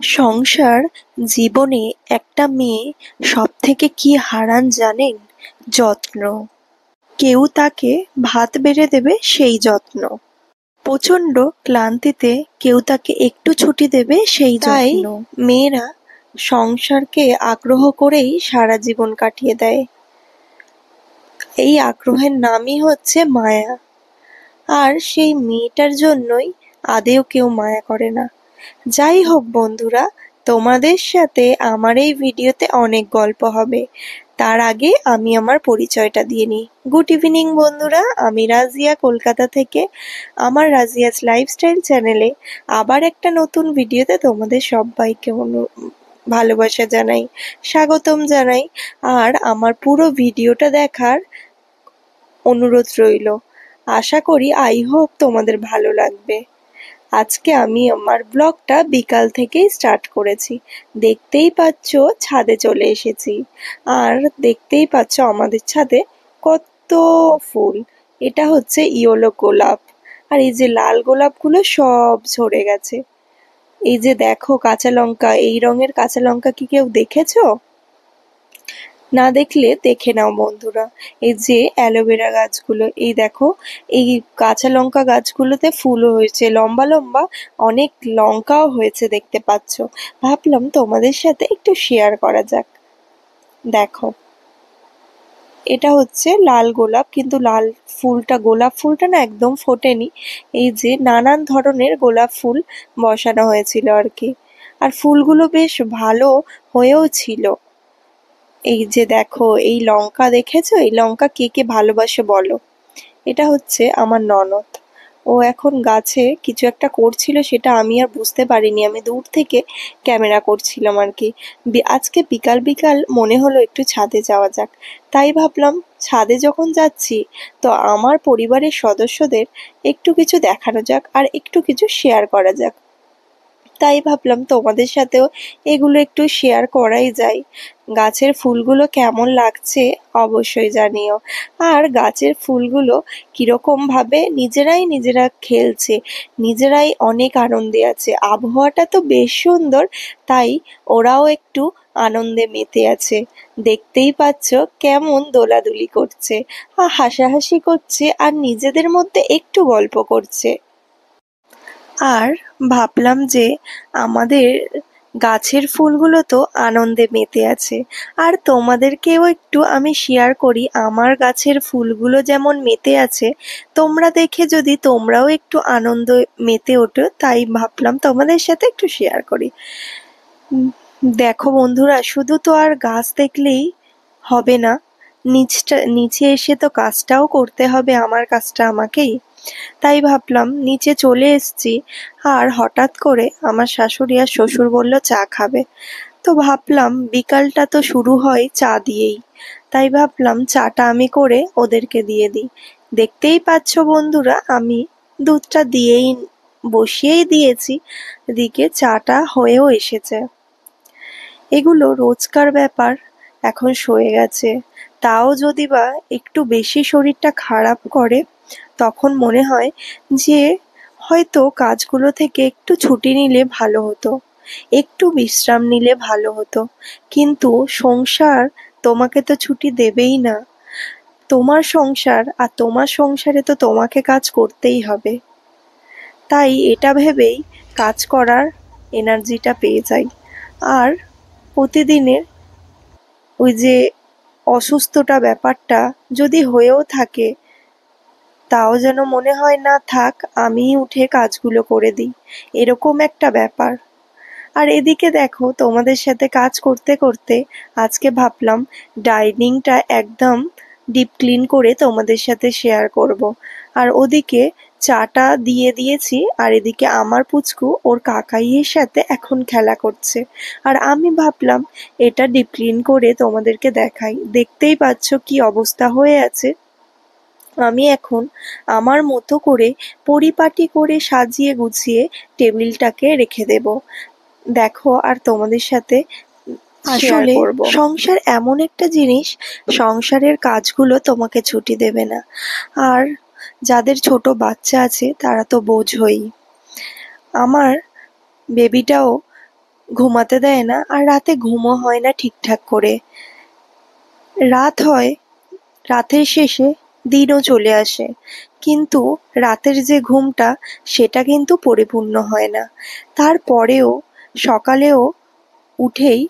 সংসার জীবনে একটা মেয়ে সবথেকে কি হারান জানেন? যত্ন। কেউ তাকে ভাত বেড়ে দেবে সেই যত্ন। প্রচণ্ড ক্লান্তিতে কেউ তাকে একটু ছুটি দেবে সেই যত্ন। মেয়েরা সংসারকে আগ্রহ করেই সারা জীবন কাটিয়ে দেয়। এই আগ্রহের নামই হচ্ছে মায়া। আর সেই মেয়েটার জন্যই আদেও কেউ মায়া করে না। যাই হোক বন্ধুরা, তোমাদের সাথে আমার এই ভিডিওতে অনেক গল্প হবে। তার আগে আমি আমার পরিচয়টা দিয়ে নিই। গুড ইভিনিং বন্ধুরা, আমি রাজিয়া কলকাতা থেকে। আমার রাজিয়াস লাইফস্টাইল চ্যানেলে আবার একটা নতুন ভিডিওতে তোমাদের সবাইকে ভালোবাসা জানাই, স্বাগতম জানাই। আর আমার পুরো ভিডিওটা দেখার অনুরোধ রইল। আশা করি আই হোপ তোমাদের ভালো লাগবে। আজকে আমি আমার ব্লগটা বিকাল থেকেই স্টার্ট করেছি। দেখতেই পাচ্ছ ছাদে চলে এসেছি। আর দেখতেই পাচ্ছ আমাদের ছাদে কত ফুল। এটা হচ্ছে ইয়েলো গোলাপ। আর এই যে লাল গোলাপগুলো সব ঝরে গেছে। এই যে দেখো কাঁচা লঙ্কা, এই রঙের কাঁচা লঙ্কা কি কেউ দেখেছো? না দেখলে দেখে নাও বন্ধুরা। এই যে অ্যালোভেরা গাছগুলো, এই দেখো এই কাঁচা লঙ্কা গাছগুলোতে ফুলও হয়েছে, লম্বা লম্বা অনেক লঙ্কাও হয়েছে দেখতে পাচ্ছ। ভাবলাম তোমাদের সাথে একটু শেয়ার করা যাক। দেখো, এটা হচ্ছে লাল গোলাপ, কিন্তু লাল ফুলটা, গোলাপ ফুলটা না একদম ফোটেনি। এই যে নানান ধরনের গোলাপ ফুল বসানো হয়েছিল আর কি। আর ফুলগুলো বেশ ভালো হয়েও ছিল। এই যে দেখো এই লঙ্কা দেখেছো? এই লঙ্কা কে কে ভালোবাসে বলো? এটা হচ্ছে আমার ননদ। ও এখন গাছে কিছু একটা করছিল, সেটা আমি আর বুঝতে পারিনি, আমি দূর থেকে ক্যামেরা করছিলাম আর কি। আজকে বিকাল বিকাল মনে হলো একটু ছাদে যাওয়া যাক। তাই ভাবলাম ছাদে যখন যাচ্ছি তো আমার পরিবারের সদস্যদের একটু কিছু দেখানো যাক আর একটু কিছু শেয়ার করা যাক। তাই ভাবলাম তোমাদের সাথেও এগুলো একটু শেয়ার করাই যায়। গাছের ফুলগুলো কেমন লাগছে অবশ্যই জানিও। আর গাছের ফুলগুলো কিরকম ভাবে নিজেরা খেলছে, নিজেরাই অনেক আনন্দে আছে। আবহাওয়াটা তো বেশ সুন্দর, তাই ওরাও একটু আনন্দে মেতে আছে। দেখতেই পাচ্ছ কেমন দোলাদুলি করছে আর হাসাহাসি করছে আর নিজেদের মধ্যে একটু গল্প করছে। আর ভাবলাম যে আমাদের গাছের ফুলগুলো তো আনন্দে মেতে আছে, আর তোমাদেরকেও একটু আমি শেয়ার করি আমার গাছের ফুলগুলো যেমন মেতে আছে। তোমরা দেখে যদি তোমরাও একটু আনন্দ মেতে ওঠো, তাই ভাবলাম তোমাদের সাথে একটু শেয়ার করি। দেখো বন্ধুরা, শুধু তো আর গাছ দেখলেই হবে না, নিচে এসে তো কাজটাও করতে হবে, আমার কাজটা আমাকেই। তাই ভাবলাম নিচে চলে এসেছি। আর হঠাৎ করে আমার শাশুড়ি আর শ্বশুর বলল চা খাবে। তো ভাবলাম বিকালটা তো শুরু হয় চা দিয়েই, তাই ভাবলাম চাটা আমি করে ওদেরকে দিয়ে দিই। দেখতেই পাচ্ছ বন্ধুরা, আমি দুধটা বসিয়েই দিয়েছি, এদিকে চাটা হয়েও এসেছে। এগুলো রোজকার ব্যাপার, এখন সয়ে গেছে। তাও যদি বা একটু বেশি শরীরটা খারাপ করে, তখন মনে হয় যে হয়তো কাজগুলো থেকে একটু ছুটি নিলে ভালো হতো, একটু বিশ্রাম নিলে ভালো হতো। কিন্তু সংসার তোমাকে তো ছুটি দেবেই না। তোমার সংসার, আর তোমার সংসারে তো তোমাকে কাজ করতেই হবে। তাই এটা ভেবেই কাজ করার এনার্জিটা পেয়ে যাই। আর প্রতিদিনের ওই যে অসুস্থতা ব্যাপারটা যদি হয়েও থাকে, তাও যেন মনে হয় না থাক, আমিই উঠে কাজগুলো করে দিই, এরকম একটা ব্যাপার। আর এদিকে দেখো তোমাদের সাথে কাজ করতে করতে আজকে ভাবলাম ডাইনিংটা একদম ডিপ ক্লিন করে তোমাদের সাথে শেয়ার করব। আর ওদিকে চাটা দিয়ে দিয়েছি, আর এদিকে আমার পুচকু ওর কাকাইয়ের সাথে এখন খেলা করছে। আর আমি ভাবলাম এটা ডিপ ক্লিন করে তোমাদেরকে দেখাই। দেখতেই পাচ্ছ কি অবস্থা হয়ে আছে। আমি এখন আমার মতো করে পরিপাটি করে সাজিয়ে গুছিয়ে টেবিলটাকে রেখে দেব। দেখো আর তোমাদের সাথে আসলে সংসার এমন একটা জিনিস, সংসারের কাজগুলো তোমাকে ছুটি দেবে না। আর যাদের ছোট বাচ্চা আছে তারা তো বোঝোই। আমার বেবিটাও ঘুমাতে দেয় না, আর রাতে ঘুমও হয় না ঠিকঠাক করে। রাত হয়, রাতের শেষে দিনও চলে আসে, কিন্তু রাতের যে ঘুমটা সেটা কিন্তু পরিপূর্ণ হয় না। তারপরেও সকালেও উঠেই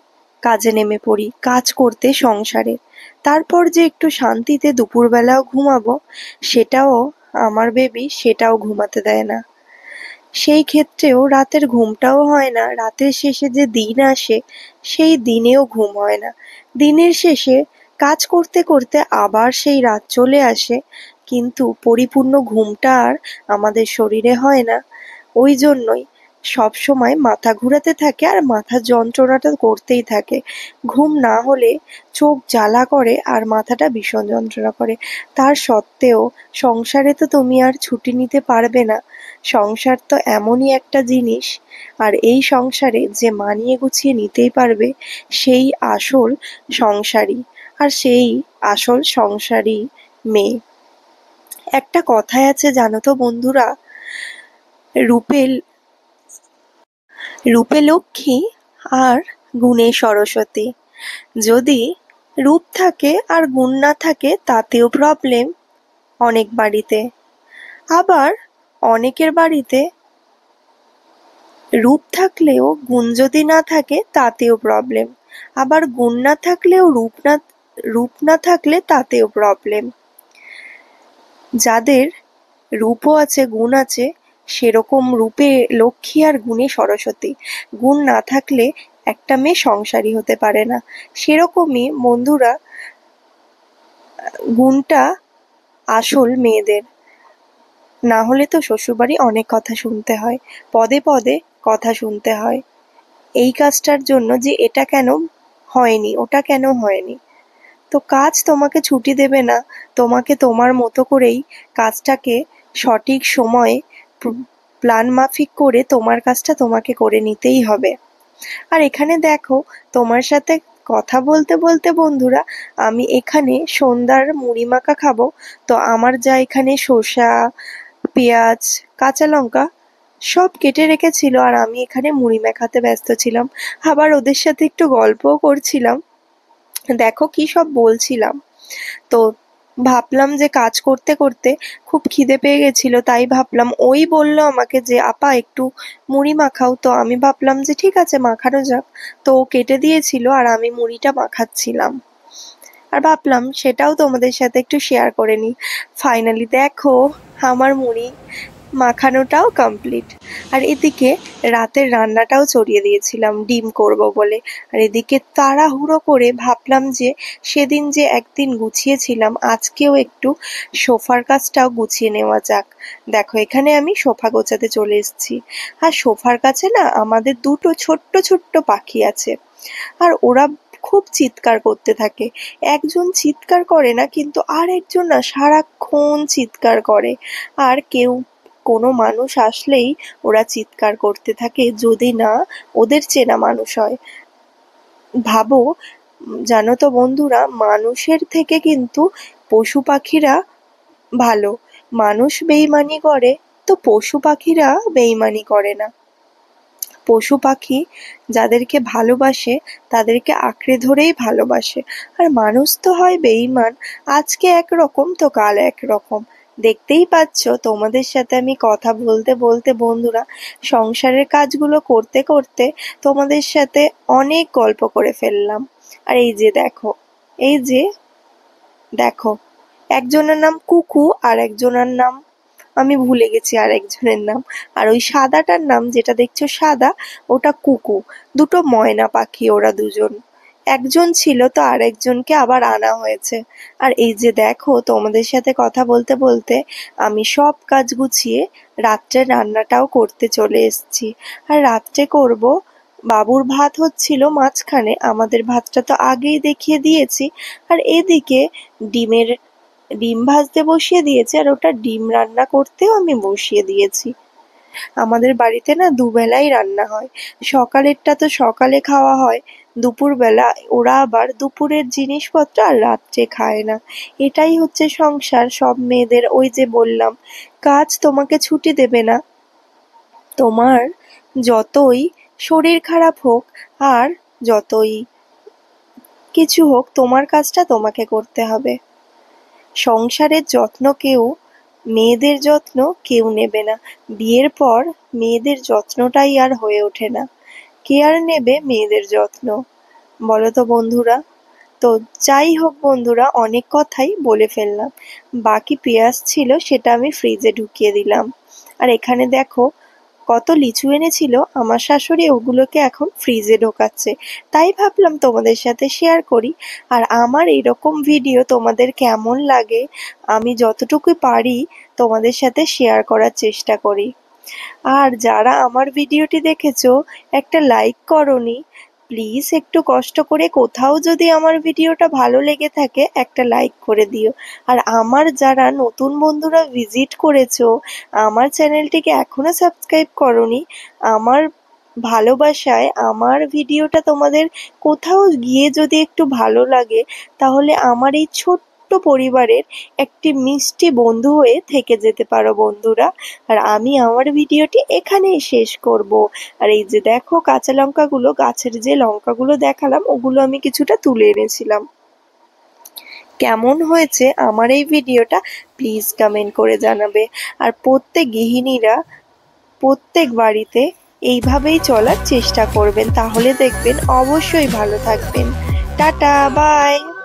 কাজে নেমে পড়ি, কাজ করতে সংসারে। তারপর যে একটু শান্তিতে দুপুরবেলাও ঘুমাবো, সেটাও আমার বেবি সেটাও ঘুমাতে দেয় না। সেই ক্ষেত্রেও রাতের ঘুমটাও হয় না। রাতের শেষে যে দিন আসে, সেই দিনেও ঘুম হয় না। দিনের শেষে কাজ করতে করতে আবার সেই রাত চলে আসে, কিন্তু পরিপূর্ণ ঘুমটা আর আমাদের শরীরে হয় না। ওই জন্যই সবসময় মাথা ঘুরাতে থাকে আর মাথার যন্ত্রণাটা করতেই থাকে। ঘুম না হলে চোখ জ্বালা করে আর মাথাটা ভীষণ যন্ত্রণা করে। তার সত্ত্বেও সংসারে তো তুমি আর ছুটি নিতে পারবে না। সংসার তো এমনই একটা জিনিস, আর এই সংসারে যে মানিয়ে গুছিয়ে নিতেই পারবে সেই আসল সংসারী, আর সেই আসল সংসারী মেয়ে। একটা কথায় আছে জানো তো বন্ধুরা, রূপে রূপে লক্ষ্মী আর গুণে সরস্বতী। যদি রূপ থাকে আর গুণ না থাকে তাতেও প্রবলেম অনেক বাড়িতে। আবার অনেকের বাড়িতে রূপ থাকলেও গুণ যদি না থাকে তাতেও প্রবলেম। আবার গুণ না থাকলেও রূপ না থাকলে তাতেও প্রবলেম। যাদের রূপও আছে গুণ আছে, সেরকম রূপে লক্ষ্মী আর গুণে সরস্বতী। গুণ না থাকলে একটা মেয়ে সংসারী হতে পারে না। সেরকমই বন্ধুরা, গুণটা আসল মেয়েদের। না হলে তো শ্বশুরবাড়ি অনেক কথা শুনতে হয়, পদে পদে কথা শুনতে হয় এই কাজটার জন্য, যে এটা কেন হয়নি, ওটা কেন হয়নি। তো কাজ তোমাকে ছুটি দেবে না, তোমাকে তোমার মতো করেই কাজটাকে সঠিক সময়ে প্ল্যান মাফিক করে তোমার কাজটা তোমাকে করে নিতেই হবে। আর এখানে দেখো, তোমার সাথে কথা বলতে বলতে বন্ধুরা, আমি এখানে সন্ধ্যার মুড়ি মাখা খাবো। তো আমার যা এখানে শসা, পেঁয়াজ, কাঁচা লঙ্কা সব কেটে রেখেছিল, আর আমি এখানে মুড়ি মাখাতে ব্যস্ত ছিলাম। আবার ওদের সাথে একটু গল্পও করছিলাম। দেখো কি সব বলছিলাম। তো ভাবলাম যে কাজ করতে করতে খুব খিদে পেয়ে গেছিল, তাই ভাবলাম, ওই বললো আমাকে যে আপা একটু মুড়ি মাখাও। তো আমি ভাবলাম যে ঠিক আছে মাখানো যাক। তো ও কেটে দিয়েছিল আর আমি মুড়িটা মাখাচ্ছিলাম, আর ভাবলাম সেটাও তোমাদের সাথে একটু শেয়ার করে নিই। ফাইনালি দেখো, আমার মুড়ি মাখানোটাও কমপ্লিট। আর এদিকে রাতের রান্নাটাও চড়িয়ে দিয়েছিলাম ডিম করব বলে। আর এদিকে তাড়াহুড়ো করে ভাবলাম যে সেদিন যে একদিন গুছিয়েছিলাম, আজকেও একটু সোফার কাছটাও গুছিয়ে নেওয়া যাক। দেখো এখানে আমি সোফা গোছাতে চলে এসেছি। আর সোফার কাছে না আমাদের দুটো ছোট্ট ছোট্ট পাখি আছে, আর ওরা খুব চিৎকার করতে থাকে। একজন চিৎকার করে না, কিন্তু আর একজন না সারাক্ষণ চিৎকার করে। আর কোনো মানুষ আসলেই ওরা চিৎকার করতে থাকে, যদি না ওদের চেনা মানুষ হয়। ভাবো, জানো তো বন্ধুরা, মানুষের থেকে কিন্তু পশু পাখিরা ভালো। মানুষ বেইমানি করে, তো পশু পাখিরা বেইমানি করে না। পশু পাখি যাদেরকে ভালোবাসে তাদেরকে আঁকড়ে ধরেই ভালোবাসে। আর মানুষ তো হয় বেইমান, আজকে একরকম তো কাল একরকম। দেখতেই পাচ্ছ, তোমাদের সাথে আমি কথা বলতে বলতে বন্ধুরা, সংসারের কাজগুলো করতে করতে তোমাদের সাথে অনেক গল্প করে ফেললাম। আর এই যে দেখো, এই যে দেখো, একজনের নাম কুকু আর একজনের নাম আমি ভুলে গেছি আর একজনের নাম। আর ওই সাদাটার নাম যেটা দেখছো সাদা, ওটা কুকু। দুটো ময়না পাখি ওরা দুজন। একজন ছিল তো আর একজনকে আবার আনা হয়েছে। আর এই যে দেখো, তোমাদের সাথে কথা বলতে বলতে আমি সব কাজ গুছিয়ে রাত্রে রান্নাটাও করতে চলে এসেছি। আর রাত্রে করব, বাবুর ভাত হচ্ছিল মাঝখানে, আমাদের ভাতটা তো আগেই দেখিয়ে দিয়েছি। আর এদিকে ডিমের ডিম ভাজতে বসিয়ে দিয়েছি, আর ওটা ডিম রান্না করতেও আমি বসিয়ে দিয়েছি। আমাদের বাড়িতে না দুবেলাই রান্না হয়। সকালেরটা তো সকালে খাওয়া হয়, দুপুরবেলা ওরা আবার দুপুরের জিনিসপত্র আর রাত্রে খায় না। এটাই হচ্ছে সংসার সব মেয়েদের। ওই যে বললাম, কাজ তোমাকে ছুটি দেবে না। তোমার যতই শরীর খারাপ হোক আর যতই কিছু হোক, তোমার কাজটা তোমাকে করতে হবে। সংসারের যত্ন মেয়েদের যত্ন কেউ নেবে না। বিয়ের পর মেয়েদের যত্নটাই আর হয়ে ওঠে না। কে আর নেবে মেয়েদের যত্ন, বলো তো বন্ধুরা? তো যাই হোক বন্ধুরা, অনেক কথাই বলে ফেললাম। বাকি পেঁয়াজ ছিল, সেটা আমি ফ্রিজে ঢুকিয়ে দিলাম। আর এখানে দেখো কত লিচু এনেছিল আমার শাশুড়ি, ওগুলোকে এখন ফ্রিজে ঢোকাচ্ছে। তাই ভাবলাম তোমাদের সাথে শেয়ার করি। আর আমার এরকম ভিডিও তোমাদের কেমন লাগে আমি যতটুকু পারি তোমাদের সাথে শেয়ার করার চেষ্টা করি। আর যারা আমার ভিডিওটি দেখেছো একটা লাইক করোনি, প্লিজ একটু কষ্ট করে কোথাও যদি আমার ভিডিওটা ভালো লেগে থাকে একটা লাইক করে দিও। আর আমার যারা নতুন বন্ধুরা ভিজিট করেছো, আমার চ্যানেলটিকে এখনো সাবস্ক্রাইব করোনি, আমার ভালোবাসায় আমার ভিডিওটা তোমাদের কোথাও গিয়ে যদি একটু ভালো লাগে, তাহলে আমার এই ছোট্ট পরিবারের একটি মিষ্টি বন্ধু হয়ে থেকে যেতে পারো বন্ধুরা। আর আমি আমার ভিডিওটি এখানেই শেষ করব। আর এই যে দেখো কাঁচা লঙ্কাগুলো, গাছের যে লঙ্কাগুলো দেখালাম ওগুলো আমি কিছুটা তুলে এনেছিলাম। কেমন হয়েছে আমার এই ভিডিওটা প্লিজ কমেন্ট করে জানাবে। আর প্রত্যেক গৃহিণীরা প্রত্যেক বাড়িতে এইভাবেই চলার চেষ্টা করবেন, তাহলে দেখবেন অবশ্যই ভালো থাকবেন। Tata, by.